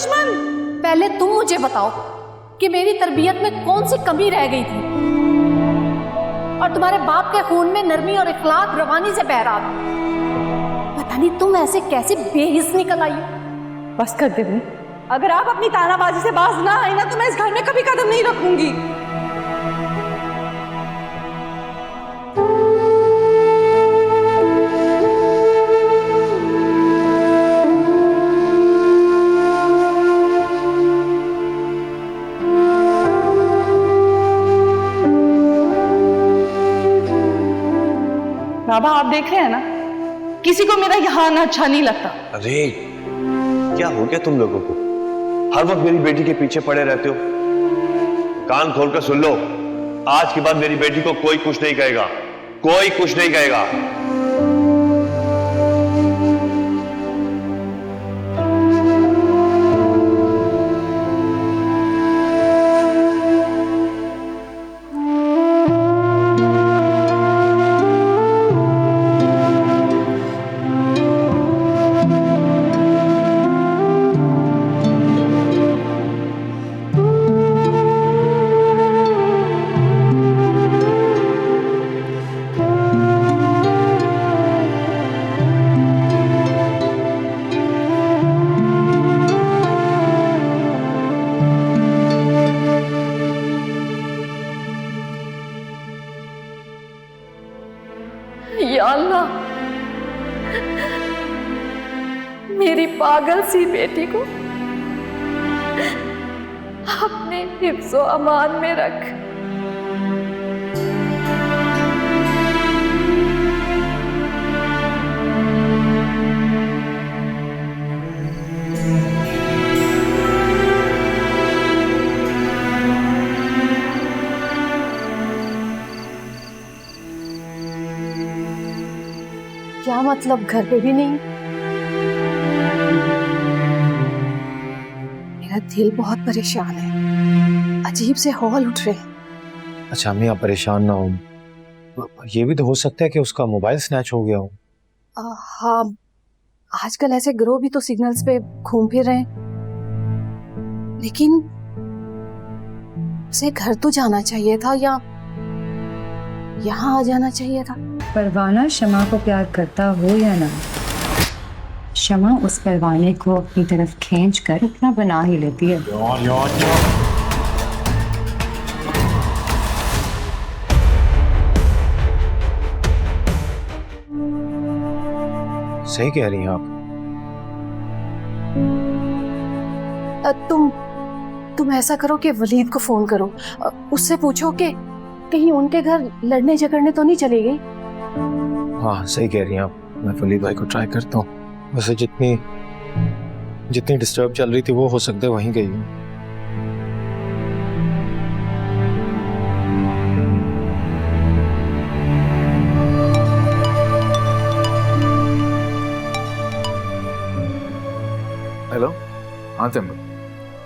दुश्मन? पहले तुम मुझे बताओ कि मेरी तरबियत में कौन सी कमी रह गई थी और तुम्हारे बाप के खून में नरमी और इखलाक रवानी से बह रहा था। पता नहीं तुम ऐसे कैसे बेहिस निकल आई हो। बस कर दे, अगर आप अपनी तानाबाजी से बाज ना आए ना तो मैं इस घर में कभी कदम नहीं रखूंगी। बाबा आप देख रहे हैं ना, किसी को मेरा यहाँ आना अच्छा नहीं लगता। अरे क्या हो गया तुम लोगों को? हर वक्त मेरी बेटी के पीछे पड़े रहते हो। कान खोलकर सुन लो, आज के बाद मेरी बेटी को कोई कुछ नहीं कहेगा, कोई कुछ नहीं कहेगा। या अल्लाह, मेरी पागल सी बेटी को अपने हिफ्ज़ो अमान में रख। क्या मतलब घर पे भी नहीं? मेरा दिल बहुत परेशान है, अजीब से हौल उठ रहे हैं। अच्छा अम्मी आप परेशान ना हो, ये भी तो हो सकता है कि उसका मोबाइल स्नैच हो गया हो। हाँ, आजकल ऐसे गिरोह भी तो सिग्नल्स पे घूम फिर रहे हैं, लेकिन उसे घर तो जाना चाहिए था या यहाँ आ जाना चाहिए था। परवाना शमा को प्यार करता हो या ना, शमा उस परवाने को अपनी तरफ खींच कर अपना बना ही लेती है। सही कह रही हैं आप। तुम ऐसा करो कि वलीद को फोन करो, उससे पूछो कि कहीं उनके घर लड़ने झगड़ने तो नहीं चली गई। हाँ सही कह रही हैं आप, मैं वलीद भाई को ट्राई करता हूँ। वैसे जितनी डिस्टर्ब चल रही थी वो हो सकता है वहीं गई हूँ। हेलो, हाँ तैमूर।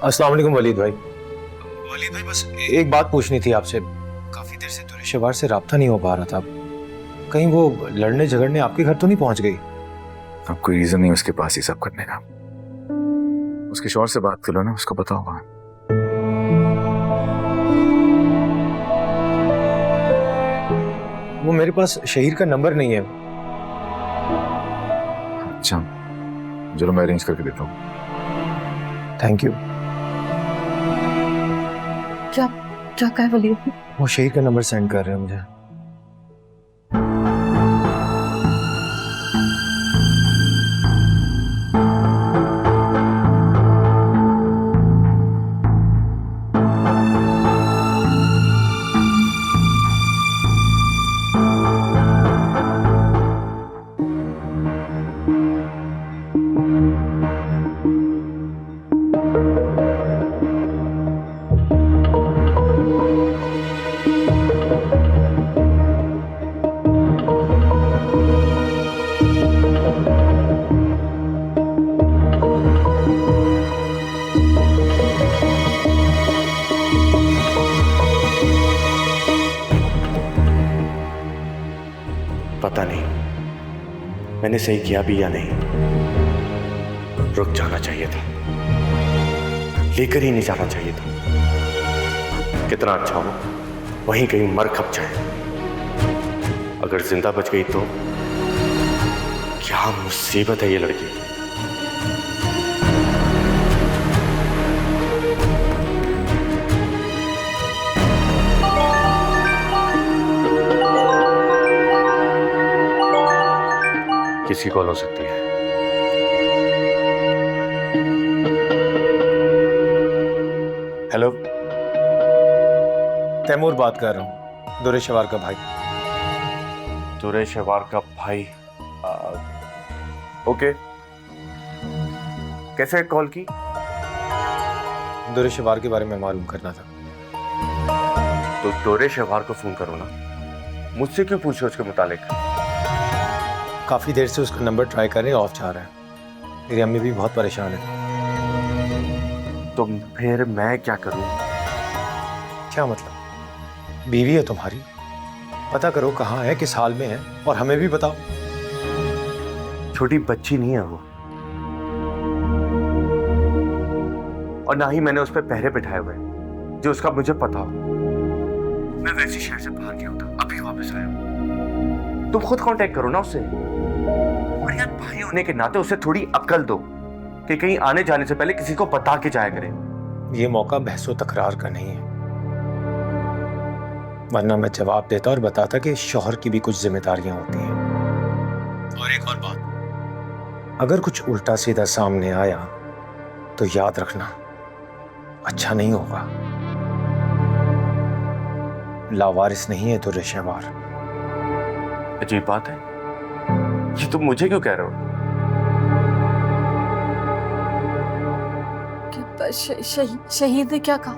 अस्सलाम वालेकुम वलीद भाई। वलीद भाई बस एक बात पूछनी थी आपसे। काफी देर से दुरेशवार से राब्ता नहीं हो पा रहा था, कहीं वो लड़ने झगड़ने आपके घर तो नहीं पहुंच गई? अब कोई रीजन नहीं उसके पास ये सब करने का। उसके शौहर से बात कर लो ना, उसको पता होगा। वो मेरे पास शहीर का नंबर नहीं है। अच्छा चलो मैं अरेंज करके देता हूँ। Thank you. क्या कहा वलीद? वो शहीर का नंबर सेंड कर रहे हैं मुझे। पता नहीं मैंने सही किया भी या नहीं, रुक जाना चाहिए था। लेकर ही नहीं जाना चाहिए था। कितना अच्छा हो वहीं कहीं मर खप जाए। अगर जिंदा बच गई तो क्या मुसीबत है ये लड़की। किसी कॉल हो सकती है। हेलो, तैमूर बात कर रहा हूँ, दुरेशवार का भाई। दुरेशवार का भाई? ओके, कैसे कॉल की? दुरेशवार के बारे में मालूम करना था। तो दुरेशवार को फोन करो ना, मुझसे क्यों पूछो उसके मुतालिक? काफी देर से उसका नंबर ट्राई कर रहे हैं, ऑफ जा रहा है। मेरी अम्मी भी बहुत परेशान है। तो फिर मैं क्या करूं? क्या मतलब? बीवी है तुम्हारी, पता करो कहाँ है, किस हाल में है, और हमें भी बताओ। छोटी बच्ची नहीं है वो, और ना ही मैंने उस पर पहरे बिठाए हुए जो उसका मुझे पता हो। मैं वैसे शहर से बाहर गया था, अभी वापस आया हूं। तुम खुद कांटेक्ट करो ना उससे, और यार भाई होने के नाते उसे थोड़ी अक्ल दो कि कहीं आने जाने से पहले किसी को बता के जाया करे। ये मौका बहसो तकरार का नहीं है, वरना मैं जवाब देता और बताता कि शौहर की भी कुछ जिम्मेदारियां होती हैं। और एक और बात, अगर कुछ उल्टा सीधा सामने आया तो याद रखना अच्छा नहीं होगा। लावारिस नहीं है तो दुरेशवार। अजीब बात है, ये तुम मुझे क्यों कह रहे हो? शहीद ने क्या कहा?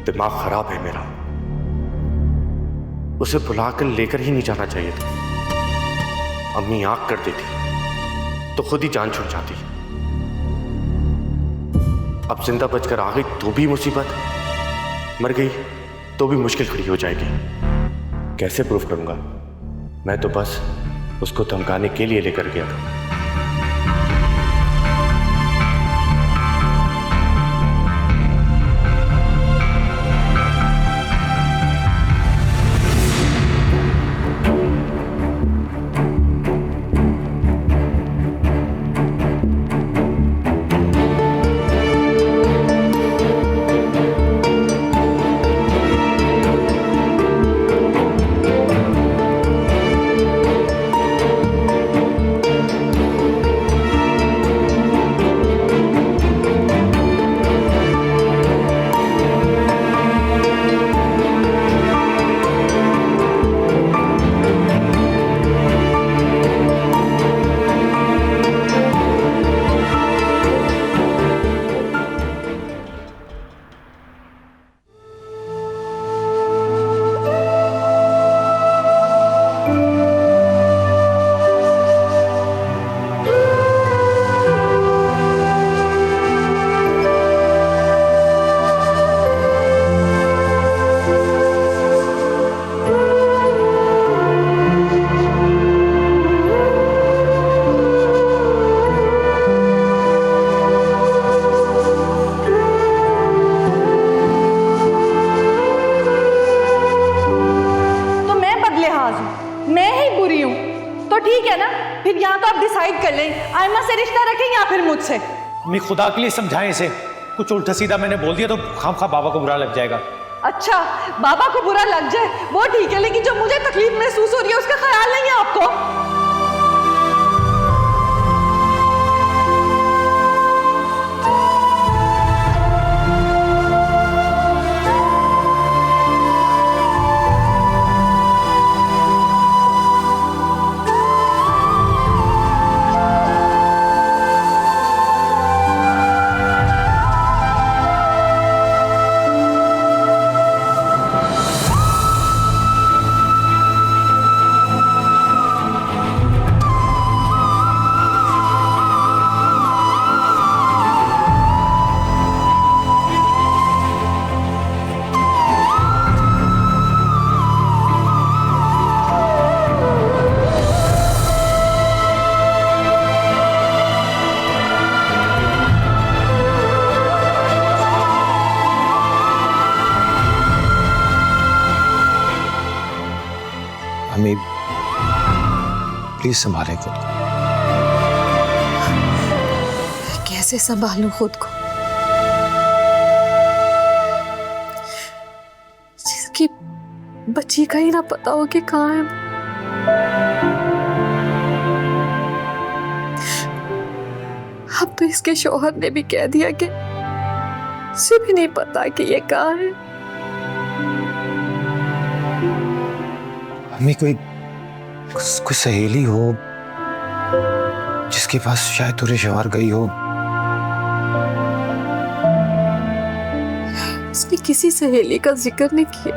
दिमाग खराब है मेरा, उसे बुलाकर लेकर ही नहीं जाना चाहिए था। अम्मी आंख कर देती तो खुद ही जान छूट जाती। अब जिंदा बचकर आ गई तो भी मुसीबत, मर गई तो भी मुश्किल खड़ी हो जाएगी। कैसे प्रूफ करूंगा? मैं तो बस उसको धमकाने के लिए लेकर गया था। फिर यहाँ तो आप डिसाइड कर लें, आयमा से रिश्ता रखें या फिर मुझसे। मैं खुदा के लिए समझाएं इसे, कुछ उल्टा सीधा मैंने बोल दिया तो खामखा बाबा को बुरा लग जाएगा। अच्छा, बाबा को बुरा लग जाए वो ठीक है, लेकिन जो मुझे तकलीफ महसूस हो रही है उसका ख्याल नहीं है आपको? प्लीज संभालें खुद को। कैसे संभालूं खुद को, जिसकी बच्ची का ही ना पता हो कि कहाँ है। अब तो इसके शौहर ने भी कह दिया कि उसे भी नहीं पता कि ये कहाँ है। हमें कोई सहेली हो जिसके पास शायद तुरे शवार गई हो। उसने किसी सहेली का जिक्र नहीं किया।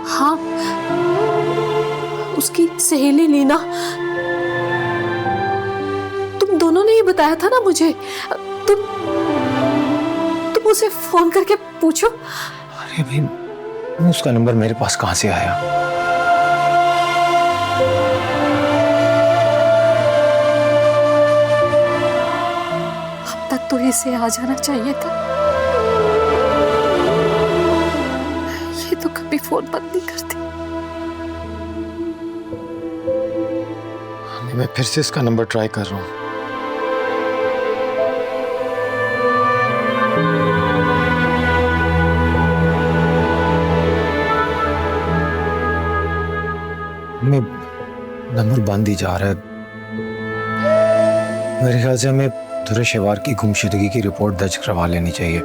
हाँ, उसकी सहेली लीना, तुम दोनों ने ही बताया था ना मुझे। तुम उसे फोन करके पूछो। अरे भाई, उसका नंबर मेरे पास कहां से आया? अब तक तो इसे आ जाना चाहिए था। ये तो कभी फोन बंद नहीं करती। मैं फिर से इसका नंबर ट्राई कर रहा हूँ। मैं नंबर बंद ही जा रहा है। मेरे ख्याल से हमें तुरे शवार की गुमशुदगी की रिपोर्ट दर्ज करवा लेनी चाहिए।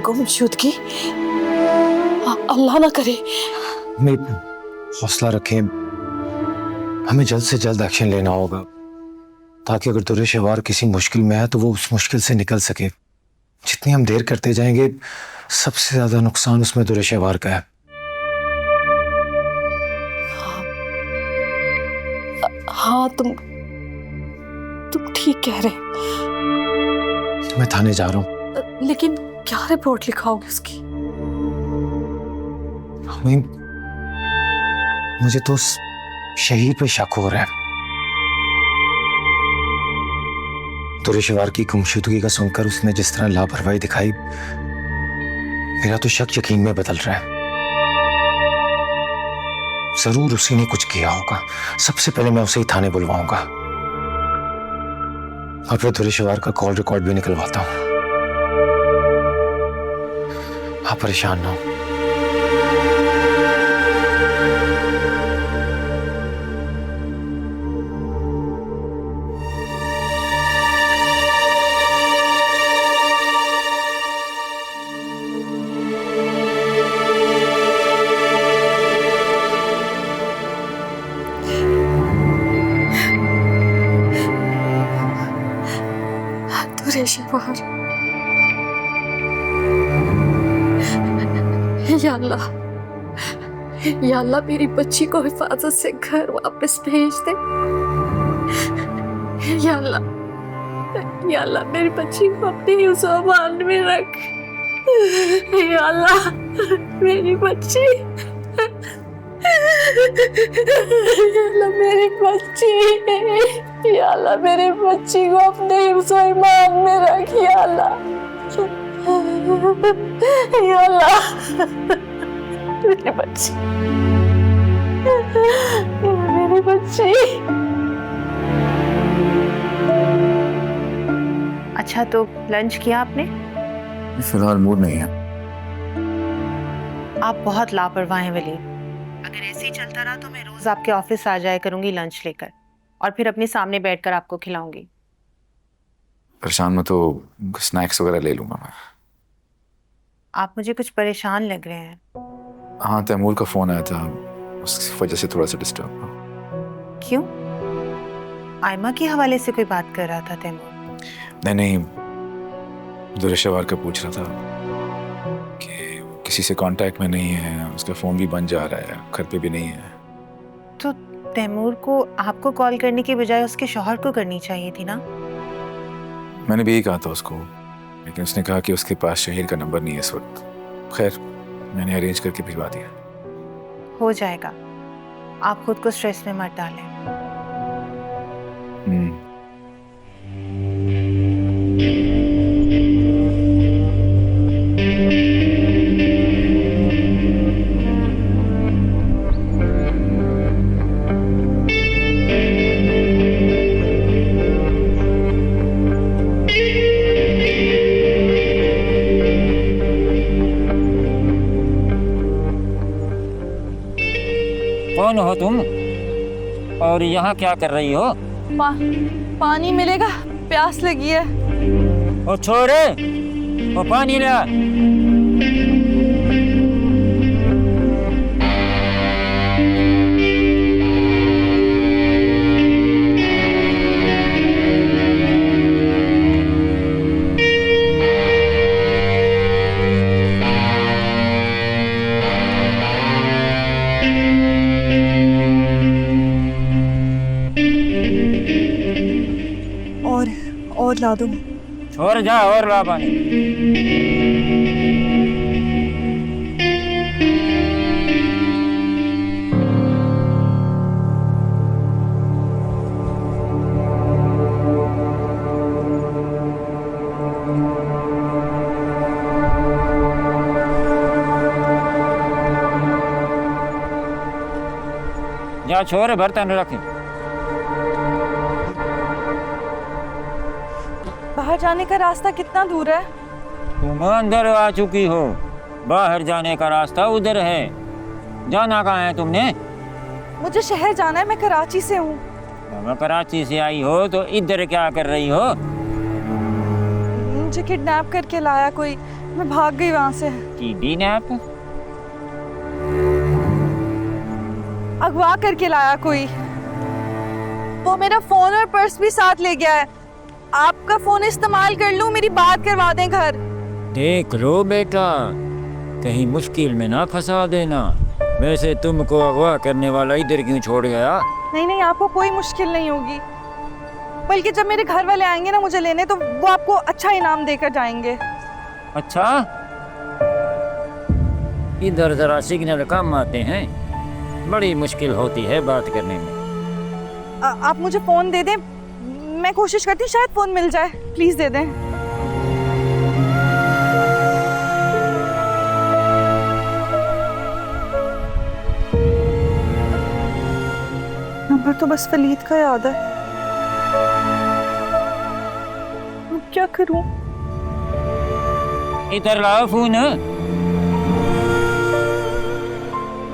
गुमशुदगी? अल्लाह ना करे। मैं हौसला रखें, हमें जल्द से जल्द एक्शन लेना होगा ताकि अगर तुरे शवार किसी मुश्किल में है तो वो उस मुश्किल से निकल सके। जितनी हम देर करते जाएंगे सबसे ज्यादा नुकसान उसमें तुरे शवार का है। हाँ, तुम ठीक कह रहे। मैं थाने जा रहा हूँ। लेकिन क्या रिपोर्ट लिखाओगे उसकी? मुझे तो उस शहीद पे शक हो रहा है। तुरे शवार की गुमशुदगी का सुनकर उसने जिस तरह लापरवाही दिखाई, मेरा तो शक यकीन में बदल रहा है। जरूर उसी ने कुछ किया होगा। सबसे पहले मैं उसे ही थाने बुलवाऊंगा और फिर तुरे शवार का कॉल रिकॉर्ड भी निकलवाता हूं। आप परेशान ना हो। तुरे शवार, या अल्लाह, या अल्लाह मेरी बच्ची को हिफाजत से घर वापस भेज दे। या अल्लाह मेरी बच्ची को अपने ही ज़ुबान में रख। या अल्लाह मेरी बच्ची, या अल्लाह मेरी बच्ची, या अल्लाह मेरी बच्ची को अपने ही ईमान में रख। या अल्लाह, या अल्लाह मेरी बच्ची, मेरी बच्ची। अच्छा, तो लंच किया आपने? फिलहाल मूड नहीं है। आप बहुत लापरवाह हैं वली। अगर ऐसे ही चलता रहा तो मैं रोज आपके ऑफिस आ जाया करूंगी लंच लेकर और फिर अपने सामने बैठकर आपको खिलाऊंगी। परेशान में तो स्नैक्स वगैरह ले लूंगा मैं। आप मुझे कुछ परेशान लग रहे हैं। हाँ, तैमूर का फोन आया था, उस वजह से थोड़ा सा डिस्टर्ब हुआ। क्यों? आयमा के हवाले से कोई बात कर रहा था तैमूर? नहीं, तुरे शवार का पूछ रहा था कि किसी से कांटेक्ट में नहीं है, उसका फोन भी बंद जा रहा है, घर पे भी नहीं है। तो तैमूर को आपको कॉल करने की बजाय उसके शौहर को करनी चाहिए थी ना? मैंने भी यही कहा था उसको, लेकिन उसने कहा कि उसके पास शहीद का नंबर नहीं है इस वक्त। खैर, मैंने अरेंज करके भिजवा दिया। हो जाएगा, आप खुद को स्ट्रेस में मत डालें। कौन हो तुम और यहाँ क्या कर रही हो? पानी मिलेगा, प्यास लगी है। ओ छोरे, वो पानी ला। और ला दो। छोड़ जा और ला पानी। जा छोरे, बर्तन रख। बाहर जाने का रास्ता कितना दूर है? तुम अंदर आ चुकी हो, बाहर जाने का रास्ता उधर है। जाना कहाँ है तुमने? मुझे शहर जाना है, मैं कराची से हूँ। मैं कराची से आई हो तो इधर क्या कर रही हो? मुझे किडनैप करके लाया कोई, मैं भाग गई वहाँ से। किडनैप? अगवा करके लाया कोई। वो मेरा फोन और पर्स भी साथ ले गया है। आपका फोन इस्तेमाल कर लूं, मेरी बात करवा दें घर। देख लो बेटा, कहीं मुश्किल में ना फंसा देना। वैसे तुमको अगवा करने वाला इधर क्यों छोड़ गया? नहीं नहीं, आपको कोई मुश्किल नहीं होगी। बल्कि जब मेरे घर वाले आएंगे ना मुझे लेने, तो वो आपको अच्छा इनाम देकर जाएंगे। अच्छा, इधर जरा सिग्नल कम आते हैं, बड़ी मुश्किल होती है बात करने में। आप मुझे फोन दे दें, मैं कोशिश करती हूँ शायद फोन मिल जाए। प्लीज दे दें। नंबर तो बस वलीद का याद है। अब क्या करूं? इधर लाओ फोन।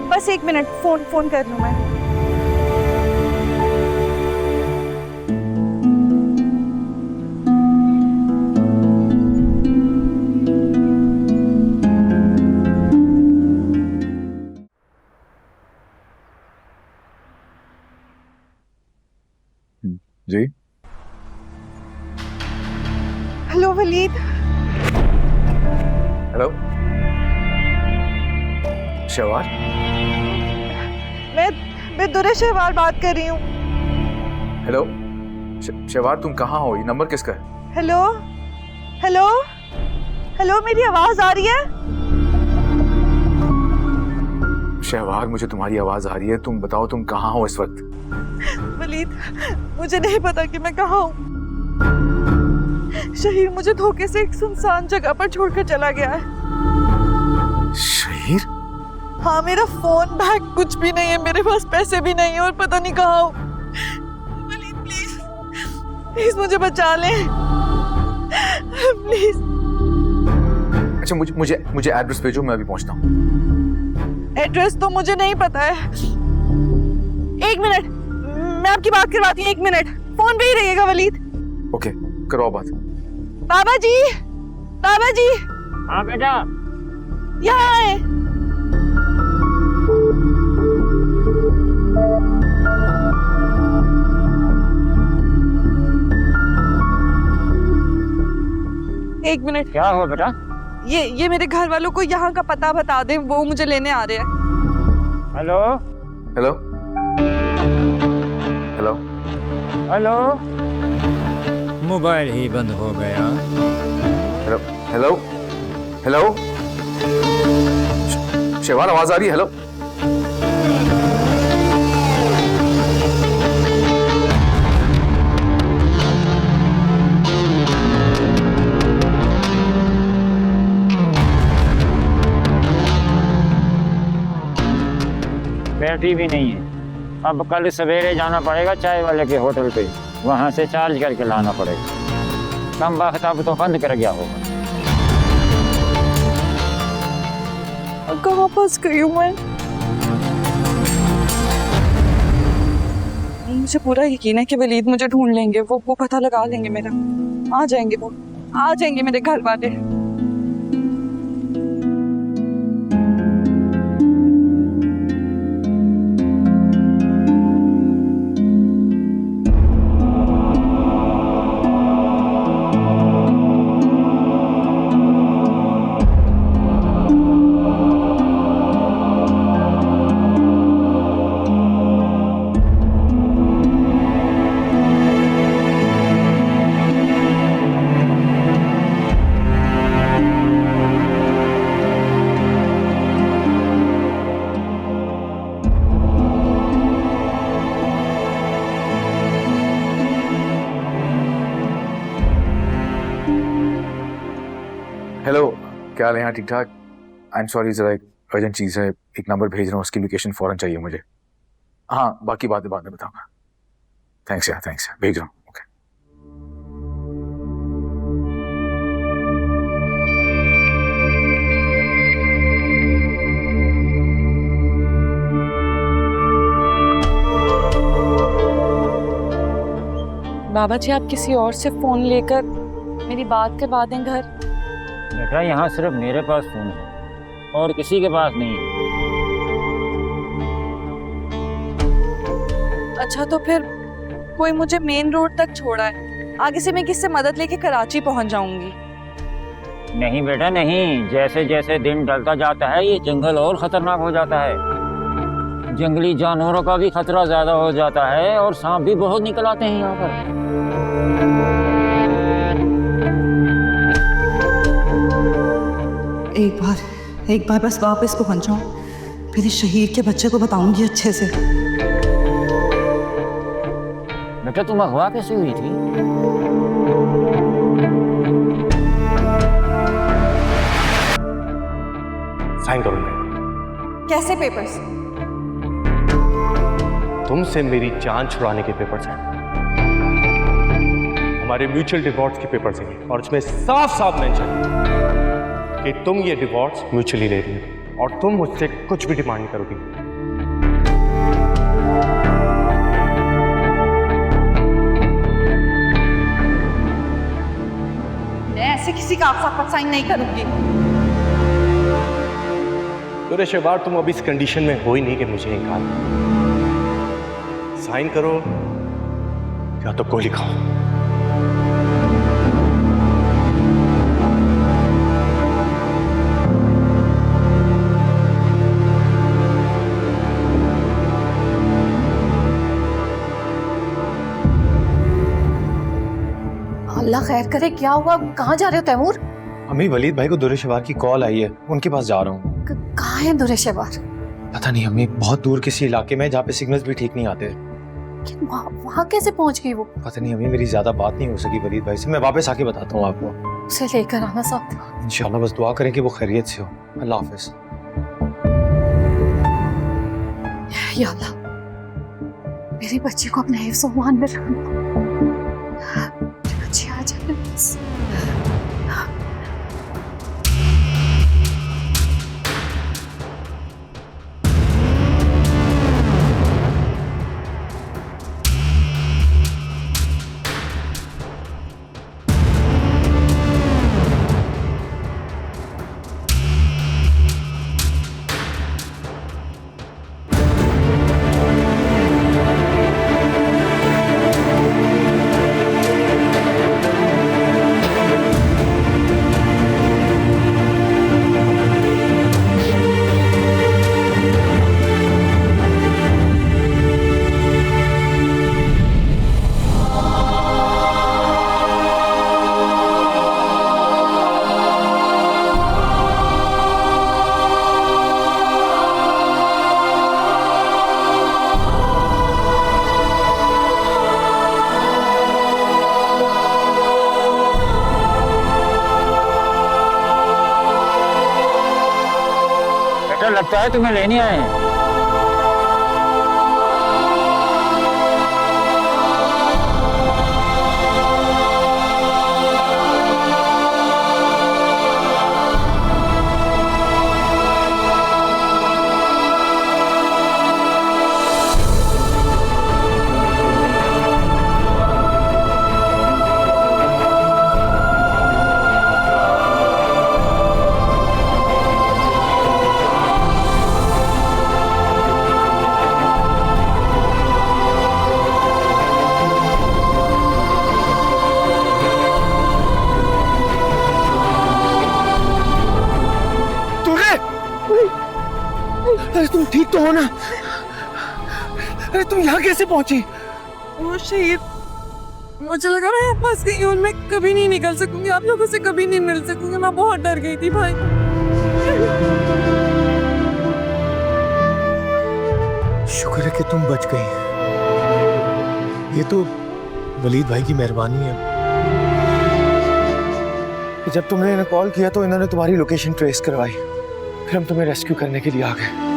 बस 1 मिनट, फोन कर लूं मैं। जी हेलो वलीद। हेलो शहवार, मैं दुरे शहवार बात कर रही हूँ। हेलो शहवार, तुम कहाँ हो? ये नंबर किसका है? हेलो हेलो हेलो, मेरी आवाज आ रही है? शहवार, मुझे तुम्हारी आवाज आ रही है। तुम बताओ, तुम कहाँ हो इस वक्त? वलीद, मुझे नहीं पता कि मैं कहाँ हूँ। शहीर मुझे धोखे से एक सुनसान जगह पर छोड़कर चला गया है। शहीर? हाँ, मेरा फोन बैग कुछ भी नहीं है, मेरे पास पैसे भी नहीं है और पता नहीं कहाँ हूँ। वलीद प्लीज प्लीज मुझे बचा लें, प्लीज। अच्छा, मुझे एड्रेस भेजो, मैं अभी पहुंचता हूँ। एड्रेस तो मुझे नहीं पता है। 1 मिनट, मैं आपकी बात करवाती हूँ। 1 मिनट, फोन पे ही रहिएगा वलीद। ओके, करो बात। बाबा जी, बाबा जी। हाँ बेटा, यहाँ आए। एक मिनट। क्या हुआ बेटा? ये मेरे घर वालों को यहाँ का पता बता दें, वो मुझे लेने आ रहे हैं। Hello hello hello hello, mobile ही बंद हो गया। हेलो हेलो हेलो, शहवार आवाज आ रही है? हेलो बैटरी भी नहीं है। अब कल सवेरे जाना पड़ेगा चाय वाले के होटल पे, वहाँ से चार्ज करके लाना पड़ेगा। कम वक्त अब तो बंद कर गया होगा। कहाँ फंस गई हूँ मैं? मुझे पूरा यकीन है कि वलीद मुझे ढूंढ लेंगे, वो पता लगा लेंगे मेरा, आ जाएंगे, वो आ जाएंगे मेरे घर वाले। हेलो, क्या हाल है? यहाँ ठीक ठाक? आई एम सॉरी, ज़रा एक अर्जेंट चीज़ है, एक नंबर भेज रहा हूँ, उसकी लोकेशन फ़ौरन चाहिए मुझे। हाँ, बाकी बातें बाद में बताऊँगा। थैंक्स यार, थैंक्स, भेज रहा हूँ। ओके। बाबा जी, आप किसी और से फोन लेकर मेरी बात करवा दें घर। बेटा, यहाँ सिर्फ मेरे पास फोन है और किसी के पास नहीं है। अच्छा, तो फिर कोई मुझे मेन रोड तक छोड़ा है, आगे से मैं किससे मदद लेके कराची पहुंच जाऊंगी। नहीं बेटा नहीं, जैसे जैसे दिन ढलता जाता है ये जंगल और खतरनाक हो जाता है। जंगली जानवरों का भी खतरा ज्यादा हो जाता है और सांप भी बहुत निकल आते हैं यहाँ पर। एक बार बस वापस पहुंच जाऊं, फिर इस शहीद के बच्चे को बताऊंगी अच्छे से। बेटा, तुम अगवा कैसे हुई थी? साइन करूंगा। कैसे पेपर्स? तुमसे मेरी जान छुड़ाने के पेपर्स हैं, हमारे म्यूचुअल डिवोर्स के पेपर्स हैं, और उसमें साफ साफ मेंशन है कि तुम ये डिवोर्स म्यूचुअली ले रही हो और तुम मुझसे कुछ भी डिमांड नहीं करोगी। मैं ऐसे किसी कागजात पर साइन नहीं करूंगी। तो शेवार, तुम अभी इस कंडीशन में हो ही नहीं कि मुझे इनकार साइन करो या तो गोली खाओ। अल्लाह खैर करे, क्या हुआ? कहाँ जा रहे हो तैमूर? अम्मी, वलीद भाई को दुरेशवार की कॉल आई है, उनके पास जा रहा हूँ। कहाँ है दुरेशवार? पता नहीं अम्मी, बहुत दूर किसी इलाके में जहाँ पे सिग्नल्स भी ठीक नहीं आते। वहाँ कैसे पहुँच गई वो? पता नहीं अम्मी, मेरी ज्यादा बात नहीं हो सकी वलीद भाई से, मैं वापस आके बताता हूँ आपको। उसे लेकर आना साथ। इंशाल्लाह, बस दुआ करें कि वो खैरियत से हो। अल्लाह हाफिज। या अल्लाह, मेरी बच्ची को अपने हिफ्ज़ और मान में रखना। बच्ची आ जाए बस। लगता है तुम्हें लेने आए हैं। ठीक तो हो ना? अरे तुम यहाँ कैसे पहुंची? वो शहीद, मुझे लगा मैं फंस गई हूँ, मैं कभी नहीं निकल सकूंगी, आप लोगों से कभी नहीं मिल सकूंगी। मैं बहुत डर गई थी भाई। शुक्र है कि तुम बच गई। ये तो वलीद भाई की मेहरबानी है कि जब तुमने इन्हें कॉल किया तो इन्होंने तुम्हारी लोकेशन ट्रेस करवाई, फिर हम तुम्हें रेस्क्यू करने के लिए आ गए।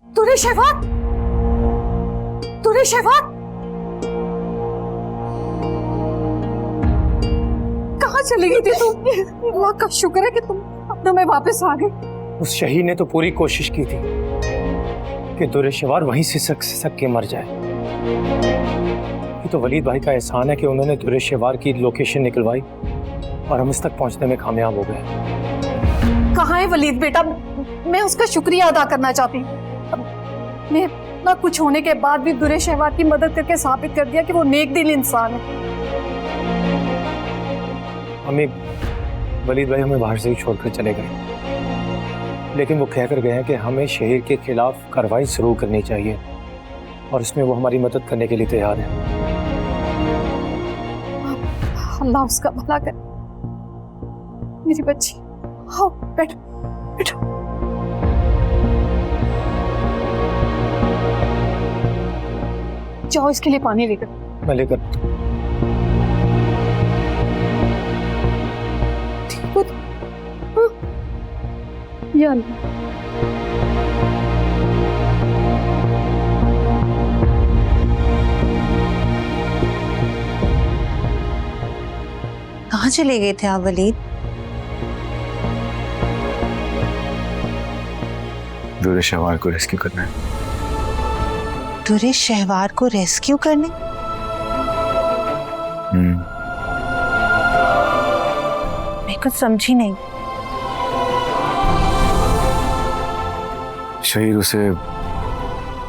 तूने शहवाग, तूने शहवाग, कहाँ चली गई थी तुम? अल्लाह का शुक्र है कि तुम अपनों में वापस आ गए। उस शहीद ने तो पूरी कोशिश की थी कि दुरेशवार वहीं से सक के मर जाए। ये तो वलीद भाई का एहसान है कि उन्होंने दुरेशवार की लोकेशन निकलवाई और हम इस तक पहुंचने में कामयाब हो गए। कहाँ है वलीद बेटा? मैं उसका शुक्रिया अदा करना चाहती हूँ। मैं ना कुछ होने के बाद भी दुरे शहवार की मदद करके साबित कर दिया कि वो नेक दिल इंसान है। हमें वलीद भाई हमें बाहर से ही छोड़कर चले गए, लेकिन वो कहकर गए हैं कि हमें शहर के खिलाफ कार्रवाई शुरू करनी चाहिए और इसमें वो हमारी मदद करने के लिए तैयार है। अल्लाह उसका भला करे। मेरी बच्ची, आओ बैठो बैठो। जाओ इसके लिए पानी लेकर। मैं लेकर। ठीक हो? या अल्लाह। कहाँ चले गए थे आप वलीद? दुरे शहवार को रेस्क्यू करना है। दुरे शहवार को रेस्क्यू करने? मैं कुछ समझी नहीं। शहीद उसे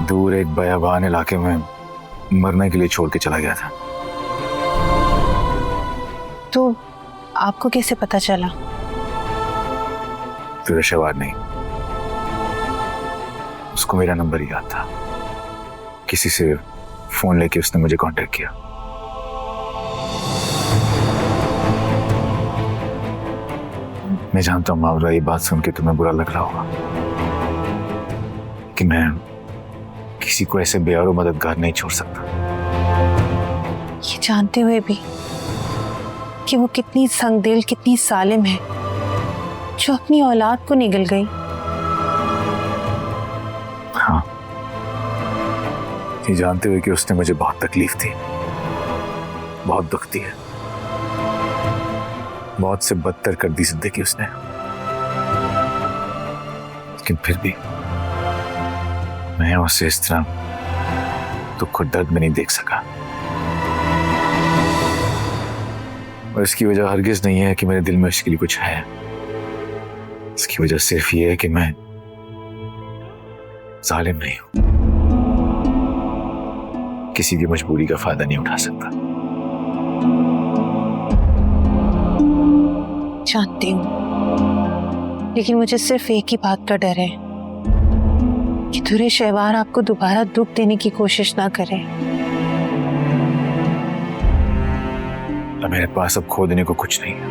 दूर एक बयाबान इलाके में मरने के लिए छोड़ के चला गया था। तो आपको कैसे पता चला? दुरे शहवार नहीं, उसको मेरा नंबर याद था। किसी से फोन लेके उसने मुझे कांटेक्ट किया। मैं जानता हूं मावरा, ये बात सुन के तुम्हें बुरा लग रहा होगा कि मैं किसी को ऐसे बेयारो मददगार नहीं छोड़ सकता। ये जानते हुए भी कि वो कितनी संगदिल, कितनी सालिम है, जो अपनी औलाद को निगल गई। हाँ, ये जानते हुए कि उसने मुझे बहुत तकलीफ दी, बहुत दुख दिया, मौत से बदतर कर दी जिंदगी उसने, लेकिन फिर भी मैं उसे इस तरह दुख और दर्द में नहीं देख सका। और इसकी वजह हरगिज नहीं है कि मेरे दिल में उसके लिए कुछ है। इसकी वजह सिर्फ ये है कि मैं जालिम नहीं हूं, किसी की मजबूरी का फायदा नहीं उठा सकता। जानती हूँ, लेकिन मुझे सिर्फ एक ही बात का डर है कि दुर्रे शहवार आपको दोबारा दुख देने की कोशिश ना करे। मेरे पास अब खो देने को कुछ नहीं है,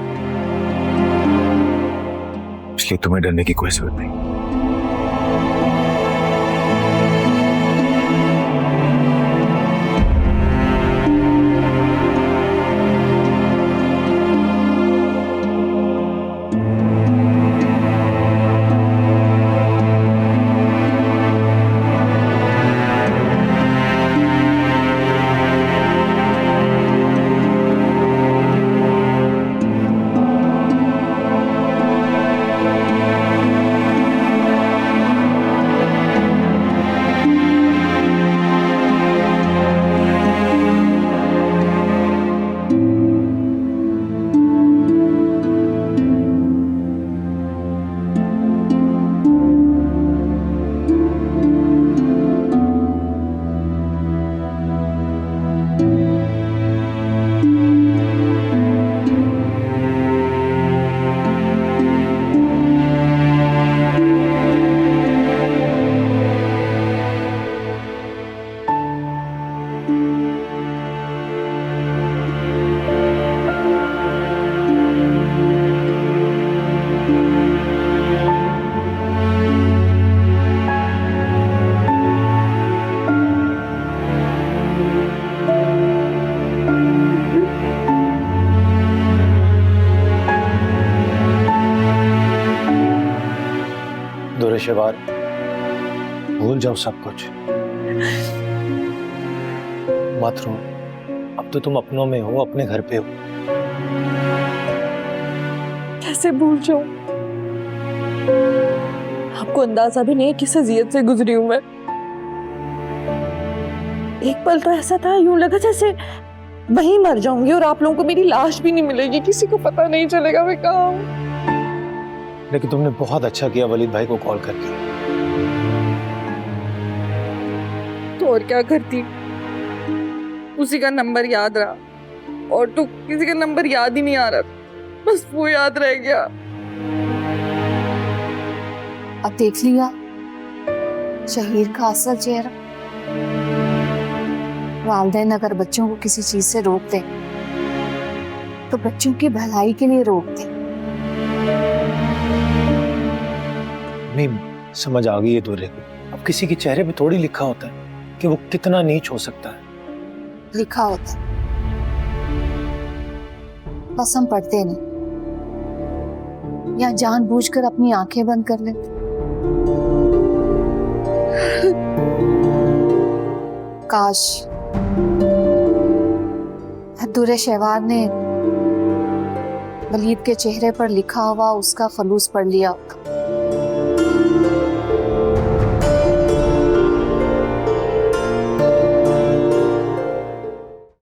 इसलिए तुम्हें डरने की कोई जरूरत नहीं। दुर्रे शहवार, भूल जाओ सब कुछ, मत रो। अब तो तुम अपनों में हो, अपने घर पे हो। कैसे भूल जाऊं? आपको अंदाजा भी नहीं है किस अजियत से गुजरी हूं मैं। एक पल तो ऐसा था, यूं लगा जैसे वहीं मर जाऊंगी और आप लोगों को मेरी लाश भी नहीं मिलेगी, किसी को पता नहीं चलेगा मैं कहाँ हूं। लेकिन तुमने बहुत अच्छा किया वलीद भाई को कॉल करके। तो और क्या करती, उसी का नंबर याद रहा और तो किसी का नंबर याद ही नहीं आ रहा, बस वो याद रह गया। अब देख लिया शहीर का असल चेहरा। वालिदैन अगर बच्चों को किसी चीज से रोक दे तो बच्चों की भलाई के लिए रोक दे। नहीं समझ आ गई है दुर्रे को। अब किसी के चेहरे पे थोड़ी लिखा होता है कि वो कितना नीच हो सकता है। लिखा होता है, बस हम पढ़ते नहीं या जानबूझकर अपनी आंखें बंद कर लेते। काश दुर्रे शहवार ने वलीद के चेहरे पर लिखा हुआ उसका खलूस पढ़ लिया होता।